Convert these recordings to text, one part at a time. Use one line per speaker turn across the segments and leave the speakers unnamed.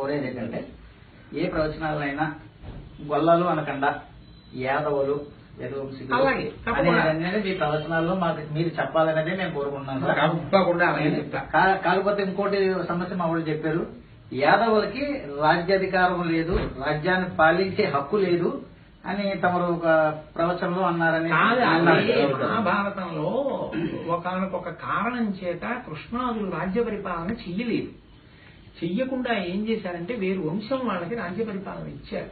కోరేది ఏంటంటే ఏ ప్రవచనాలైనా గొల్లలు అనకుండా యాదవులు యదువంశీకులు అనేది మీ ప్రవచనాల్లో మాకు మీరు చెప్పాలనేదే మేము కోరుకుంటున్నాం. కాకపోతే ఇంకోటి సమస్య మా వాళ్ళు చెప్పారు, యాదవులకి రాజ్యాధికారం లేదు, రాజ్యాన్ని పాలించే హక్కు లేదు అని తమరు ఒక ప్రవచనంలో అన్నారని.
మహాభారతంలో ఒక కారణం చేత కృష్ణాదులు రాజ్య పరిపాలన చెయ్యలేదు. చెయ్యకుండా ఏం చేశారంటే వేరు వంశం వాళ్ళకి రాజ్య పరిపాలన ఇచ్చారు.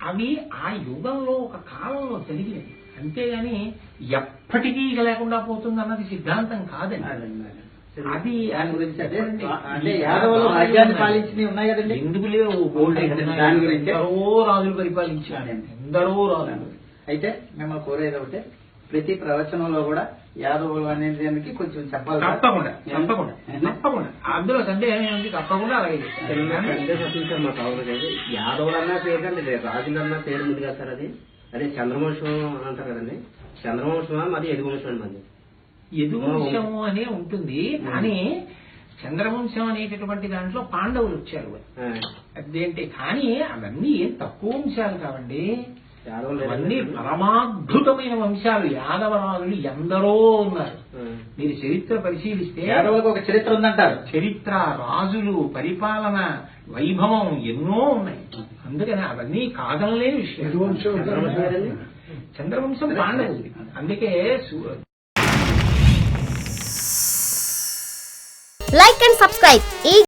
అవి ఆ యుగంలో ఒక కాలంలో జరిగినవి, అంతేగాని ఎప్పటికీ లేకుండా పోతుంది అన్నది సిద్ధాంతం కాదండి. అది
రాజ్యాన్ని పాలించినవి ఉన్నాయి కదండి,
ఎందుకు లేవు? దాని గురించి ఎందరో రాజులు పరిపాలించాడు, ఎందరో రాజులు.
అయితే మిమ్మల్ని కోరేది ఒకటే, ప్రతి ప్రవచనంలో కూడా యాదవులు అనేది కొంచెం చెప్పాలి.
తప్పకుండా తప్పకుండా తప్పకుండా అందులో సందేహం ఏమిటి? తప్పకుండా అలాగే
మా కావాలి. యాదవులన్నా పేరు కండి, రాజులన్నా పేరు ముందు కదా సార్. అది అదే చంద్రవంశం అంటారు కదండి. చంద్రవంశమా మరి యదువంశం అండి? మంది
యదువంశము అనే ఉంటుంది, కానీ చంద్రవంశం అనేటటువంటి దాంట్లో పాండవులు వచ్చారు. అదేంటి కానీ అవన్నీ ఏం తక్కువ వంశాలు కావండి, అవన్నీ పరమాద్భుతమైన వంశాలు. యాదవరాజులు ఎందరో ఉన్నారు. మీరు చరిత్ర పరిశీలిస్తే
యాదవులకు ఒక చరిత్ర ఉందంటారు.
చరిత్ర, రాజులు, పరిపాలన, వైభవం ఎన్నో ఉన్నాయి. అందుకని అవన్నీ కాదనలేని విషయం. చంద్రవంశం పాండవులు. అందుకే
like and subscribe